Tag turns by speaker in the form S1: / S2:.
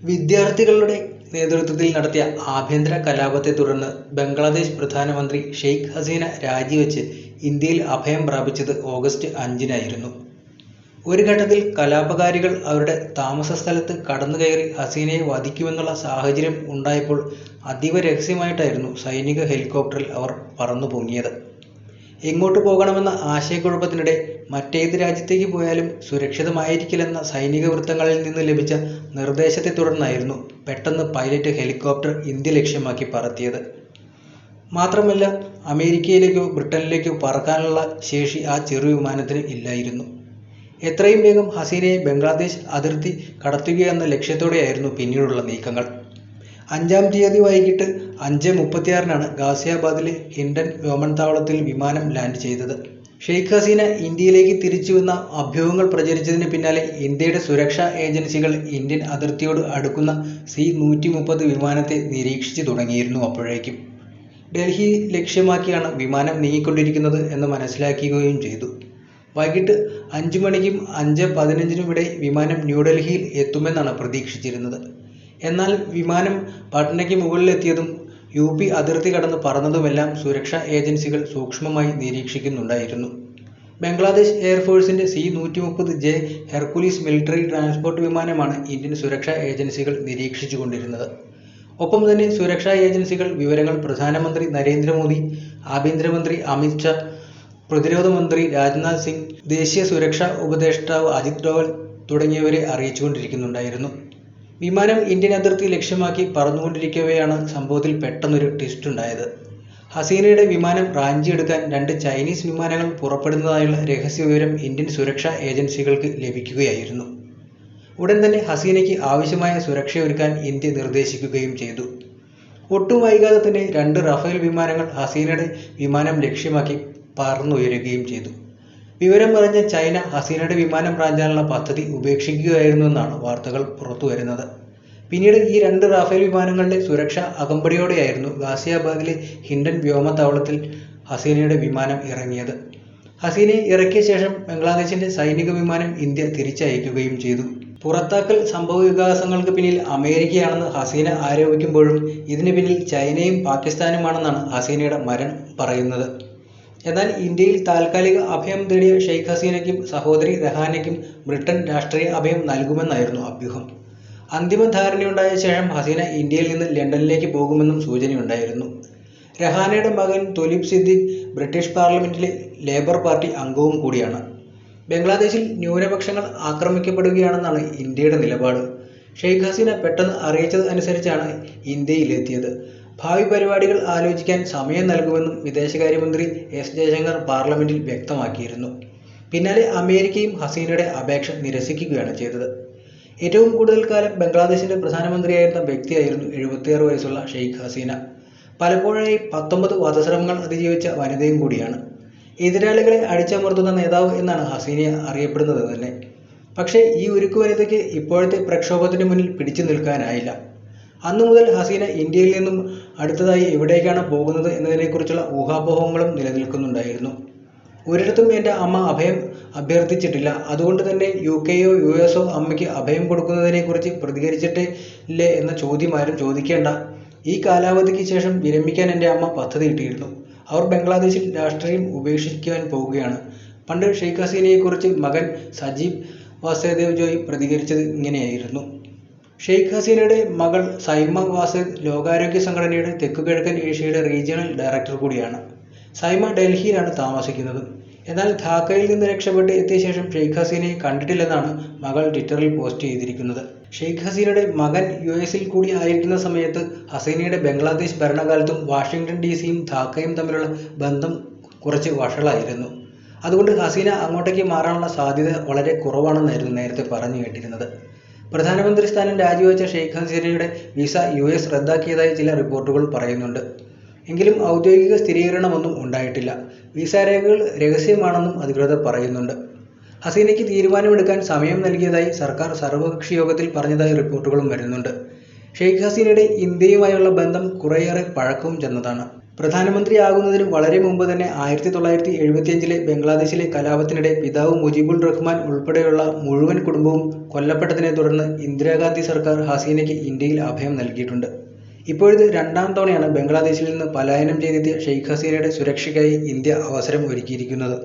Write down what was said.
S1: വിദ്യാർത്ഥികളുടെ നേതൃത്വത്തിൽ നടത്തിയ ആഭ്യന്തര കലാപത്തെ തുടർന്ന് ബംഗ്ലാദേശ് പ്രധാനമന്ത്രി ഷെയ്ഖ് ഹസീന രാജിവെച്ച് ഇന്ത്യയിൽ അഭയം പ്രാപിച്ചത് ഓഗസ്റ്റ് 5-നായിരുന്നു. ഒരു ഘട്ടത്തിൽ കലാപകാരികൾ അവരുടെ താമസസ്ഥലത്ത് കടന്നുകയറി ഹസീനയെ വധിക്കുമെന്നുള്ള സാഹചര്യം ഉണ്ടായപ്പോൾ അതീവ രഹസ്യമായിട്ടായിരുന്നു സൈനിക ഹെലികോപ്റ്ററിൽ അവർ പറന്നുപൊങ്ങിയത്. എങ്ങോട്ട് പോകണമെന്ന ആശയക്കുഴപ്പത്തിനിടെ മറ്റേത് രാജ്യത്തേക്ക് പോയാലും സുരക്ഷിതമായിരിക്കില്ലെന്ന സൈനിക വൃത്തങ്ങളിൽ നിന്ന് ലഭിച്ച നിർദ്ദേശത്തെ തുടർന്നായിരുന്നു പെട്ടെന്ന് പൈലറ്റ് ഹെലികോപ്റ്റർ ഇന്ത്യ ലക്ഷ്യമാക്കി പറത്തിയത്. മാത്രമല്ല, അമേരിക്കയിലേക്കോ ബ്രിട്ടനിലേക്കോ പറക്കാനുള്ള ശേഷി ആ ചെറു വിമാനത്തിന് ഇല്ലായിരുന്നു. എത്രയും വേഗം ഹസീനയെ ബംഗ്ലാദേശ് അതിർത്തി കടത്തുകയെന്ന ലക്ഷ്യത്തോടെയായിരുന്നു പിന്നീടുള്ള നീക്കങ്ങൾ. 5-ാം തീയതി വൈകിട്ട് 5:36-നാണ് ഗാസിയാബാദിലെ ഹിൻഡൻ വിമാനത്താവളത്തിൽ വിമാനം ലാൻഡ് ചെയ്തത്. ഷെയ്ഖ് ഹസീന ഇന്ത്യയിലേക്ക് തിരിച്ചുവെന്ന അഭ്യൂഹങ്ങൾ പ്രചരിച്ചതിന് പിന്നാലെ ഇന്ത്യയുടെ സുരക്ഷാ ഏജൻസികൾ ഇന്ത്യൻ അതിർത്തിയോട് അടുക്കുന്ന C-130 വിമാനത്തെ നിരീക്ഷിച്ചു തുടങ്ങിയിരുന്നു. അപ്പോഴേക്കും ഡൽഹി ലക്ഷ്യമാക്കിയാണ് വിമാനം നീങ്ങിക്കൊണ്ടിരിക്കുന്നത് എന്ന് മനസ്സിലാക്കുകയും ചെയ്തു. വൈകിട്ട് 5 മണിക്കും 5:15-നും ഇടെ വിമാനം ന്യൂഡൽഹിയിൽ എത്തുമെന്നാണ് പ്രതീക്ഷിച്ചിരുന്നത്. എന്നാൽ വിമാനം പട്നയ്ക്ക് മുകളിലെത്തിയതും UP അതിർത്തി കടന്ന് പറന്നതുമെല്ലാം സുരക്ഷാ ഏജൻസികൾ സൂക്ഷ്മമായി നിരീക്ഷിക്കുന്നുണ്ടായിരുന്നു. ബംഗ്ലാദേശ് എയർഫോഴ്സിന്റെ C-130J ഹെർക്കുലീസ് മിലിറ്ററി ട്രാൻസ്പോർട്ട് വിമാനമാണ് ഇന്ത്യൻ സുരക്ഷാ ഏജൻസികൾ നിരീക്ഷിച്ചുകൊണ്ടിരുന്നത്. ഒപ്പം തന്നെ സുരക്ഷാ ഏജൻസികൾ വിവരങ്ങൾ പ്രധാനമന്ത്രി നരേന്ദ്രമോദി, ആഭ്യന്തരമന്ത്രി അമിത് ഷാ, പ്രതിരോധ മന്ത്രി രാജ്നാഥ് സിംഗ്, ദേശീയ സുരക്ഷാ ഉപദേഷ്ടാവ് അജിത് ഡോവൽ തുടങ്ങിയവരെ അറിയിച്ചുകൊണ്ടിരിക്കുന്നുണ്ടായിരുന്നു. വിമാനം ഇന്ത്യൻ അതിർത്തി ലക്ഷ്യമാക്കി പറന്നുകൊണ്ടിരിക്കവെയാണ് സംഭവത്തിൽ പെട്ടെന്നൊരു ട്വിസ്റ്റ് ഉണ്ടായത്. ഹസീനയുടെ വിമാനം റാഞ്ചിയെടുക്കാൻ 2 ചൈനീസ് വിമാനങ്ങൾ പുറപ്പെടുന്നതായുള്ള രഹസ്യവിവരം ഇന്ത്യൻ സുരക്ഷാ ഏജൻസികൾക്ക് ലഭിക്കുകയായിരുന്നു. ഉടൻ തന്നെ ഹസീനയ്ക്ക് ആവശ്യമായ സുരക്ഷയൊരുക്കാൻ ഇന്ത്യ നിർദ്ദേശിക്കുകയും ചെയ്തു. ഒട്ടും വൈകാതെ തന്നെ 2 റഫേൽ വിമാനങ്ങൾ ഹസീനയുടെ വിമാനം ലക്ഷ്യമാക്കി പറന്നുയരുകയും ചെയ്തു. വിവരം അറിഞ്ഞ ചൈന ഹസീനയുടെ വിമാനം റാഞ്ചാനുള്ള പദ്ധതി ഉപേക്ഷിക്കുകയായിരുന്നുവെന്നാണ് വാർത്തകൾ പുറത്തുവരുന്നത്. പിന്നീട് ഈ 2 റാഫേൽ വിമാനങ്ങളുടെ സുരക്ഷ അകമ്പടിയോടെയായിരുന്നു ഗാസിയാബാദിലെ ഹിൻഡൻ വ്യോമത്താവളത്തിൽ ഹസീനയുടെ വിമാനം ഇറങ്ങിയത്. ഹസീനയെ ഇറക്കിയ ശേഷം ബംഗ്ലാദേശിന്റെ സൈനിക വിമാനം ഇന്ത്യ തിരിച്ചയക്കുകയും ചെയ്തു. പുറത്താക്കൽ സംഭവവികാസങ്ങൾക്ക് പിന്നിൽ അമേരിക്കയാണെന്ന് ഹസീന ആരോപിക്കുമ്പോഴും ഇതിന് പിന്നിൽ ചൈനയും പാകിസ്ഥാനുമാണെന്നാണ് ഹസീനയുടെ മരൻ പറയുന്നത്. എന്നാൽ ഇന്ത്യയിൽ താൽക്കാലിക അഭയം തേടിയ ഷെയ്ഖ് ഹസീനയ്ക്കും സഹോദരി രഹാനയ്ക്കും ബ്രിട്ടൻ രാഷ്ട്രീയ അഭയം നൽകുമെന്നായിരുന്നു അഭ്യൂഹം. അന്തിമ ധാരണയുണ്ടായ ശേഷം ഹസീന ഇന്ത്യയിൽ നിന്ന് ലണ്ടനിലേക്ക് പോകുമെന്നും സൂചനയുണ്ടായിരുന്നു. രഹാനയുടെ മകൻ തൊലിബ് സിദ്ദിഖ് ബ്രിട്ടീഷ് പാർലമെന്റിലെ ലേബർ പാർട്ടി അംഗവും കൂടിയാണ്. ബംഗ്ലാദേശിൽ ന്യൂനപക്ഷങ്ങൾ ആക്രമിക്കപ്പെടുകയാണെന്നാണ് ഇന്ത്യയുടെ നിലപാട്. ഷെയ്ഖ് ഹസീന പെട്ടെന്ന് അറിയിച്ചത് അനുസരിച്ചാണ് ഇന്ത്യയിലെത്തിയത്. ഭാവി പരിപാടികൾ ആലോചിക്കാൻ സമയം നൽകുമെന്നും വിദേശകാര്യമന്ത്രി S ജയശങ്കർ പാർലമെന്റിൽ വ്യക്തമാക്കിയിരുന്നു. പിന്നാലെ അമേരിക്കയും ഹസീനയുടെ അപേക്ഷ നിരസിക്കുകയാണ് ചെയ്തത്. ഏറ്റവും കൂടുതൽ കാലം ബംഗ്ലാദേശിന്റെ പ്രധാനമന്ത്രിയായിരുന്ന വ്യക്തിയായിരുന്നു 76 വയസ്സുള്ള ഷെയ്ഖ് ഹസീന. പലപ്പോഴായി 19 വധശ്രമങ്ങൾ അതിജീവിച്ച വനിതയും കൂടിയാണ്. എതിരാളികളെ അടിച്ചമർത്തുന്ന നേതാവ് എന്നാണ് ഹസീന അറിയപ്പെടുന്നത് തന്നെ. പക്ഷേ ഈ ഉരുക്കു വനിതയ്ക്ക് ഇപ്പോഴത്തെ പ്രക്ഷോഭത്തിന് മുന്നിൽ പിടിച്ചു നിൽക്കാനായില്ല. അന്നു മുതൽ ഹസീന ഇന്ത്യയിൽ നിന്നും അടുത്തതായി എവിടേക്കാണ് പോകുന്നത് എന്നതിനെക്കുറിച്ചുള്ള ഊഹാപോഹങ്ങളും നിലനിൽക്കുന്നുണ്ടായിരുന്നു. ഒരിടത്തും എൻ്റെ അമ്മ അഭയം അഭ്യർത്ഥിച്ചിട്ടില്ല, അതുകൊണ്ട് തന്നെ UK-യോ US-ഓ അമ്മയ്ക്ക് അഭയം കൊടുക്കുന്നതിനെക്കുറിച്ച് പ്രതികരിച്ചിട്ടില്ലേ എന്ന ചോദ്യം ആരും ചോദിക്കേണ്ട. ഈ കാലാവധിക്ക് ശേഷം വിരമിക്കാൻ എൻ്റെ അമ്മ പദ്ധതിയിട്ടിരുന്നു. അവർ ബംഗ്ലാദേശിൽ രാഷ്ട്രീയം ഉപേക്ഷിക്കാൻ പോവുകയാണ്. പണ്ട് ഷെയ്ഖ് ഹസീനയെക്കുറിച്ച് മകൻ സജീവ് വാസുദേവ് ജോയ് പ്രതികരിച്ചത് ഇങ്ങനെയായിരുന്നു. ഷെയ്ഖ് ഹസീനയുടെ മകൾ സൈമ വാസേദ് ലോകാരോഗ്യ സംഘടനയുടെ തെക്കുകിഴക്കൻ ഏഷ്യയുടെ റീജിയണൽ ഡയറക്ടർ കൂടിയാണ്. സൈമ ഡൽഹിയിലാണ് താമസിക്കുന്നത്. എന്നാൽ ധാക്കയിൽ നിന്ന് രക്ഷപ്പെട്ട് എത്തിയ ശേഷം ഷെയ്ഖ് ഹസീനയെ കണ്ടിട്ടില്ലെന്നാണ് മകൾ ട്വിറ്ററിൽ പോസ്റ്റ് ചെയ്തിരിക്കുന്നത്. ഷെയ്ഖ് ഹസീനയുടെ മകൻ US-ൽ കൂടി ആയിരിക്കുന്ന സമയത്ത് ഹസീനയുടെ ബംഗ്ലാദേശ് ഭരണകാലത്തും വാഷിംഗ്ടൺ DC-യും ധാക്കയും തമ്മിലുള്ള ബന്ധം കുറച്ച് വഷളായിരുന്നു. അതുകൊണ്ട് ഹസീന അങ്ങോട്ടേക്ക് മാറാനുള്ള സാധ്യത വളരെ കുറവാണെന്നായിരുന്നു നേരത്തെ പറഞ്ഞു കേട്ടിരുന്നത്. പ്രധാനമന്ത്രി സ്ഥാനം രാജിവെച്ച ഷെയ്ഖ് ഹസീനയുടെ വിസ US റദ്ദാക്കിയതായി ചില റിപ്പോർട്ടുകൾ പറയുന്നുണ്ട്. എങ്കിലും ഔദ്യോഗിക സ്ഥിരീകരണമൊന്നും ഉണ്ടായിട്ടില്ല. വിസ രേഖകൾ രഹസ്യമാണെന്നും അധികൃതർ പറയുന്നുണ്ട്. ഹസീനയ്ക്ക് തീരുമാനമെടുക്കാൻ സമയം നൽകിയതായി സർക്കാർ സർവകക്ഷി യോഗത്തിൽ പറഞ്ഞതായി റിപ്പോർട്ടുകളും വരുന്നുണ്ട്. ഷെയ്ഖ് ഹസീനയുടെ ഇന്ത്യയുമായുള്ള ബന്ധം കുറേയേറെ പഴക്കവും ചെന്നതാണ്. പ്രധാനമന്ത്രിയാകുന്നതിന് വളരെ മുമ്പ് തന്നെ 1975 ബംഗ്ലാദേശിലെ കലാപത്തിനിടെ പിതാവ് മുജിബുർ റഹ്മാൻ ഉൾപ്പെടെയുള്ള മുഴുവൻ കുടുംബവും കൊല്ലപ്പെട്ടതിനെ തുടർന്ന് ഇന്ദിരാഗാന്ധി സർക്കാർ ഹസീനയ്ക്ക് ഇന്ത്യയിൽ അഭയം നൽകിയിട്ടുണ്ട്. ഇപ്പോഴിത് രണ്ടാം തവണയാണ് ബംഗ്ലാദേശിൽ നിന്ന് പലായനം ചെയ്തെത്തിയ ഷെയ്ഖ് ഹസീനയുടെ സുരക്ഷയ്ക്കായി ഇന്ത്യ അവസരം ഒരുക്കിയിരിക്കുന്നത്.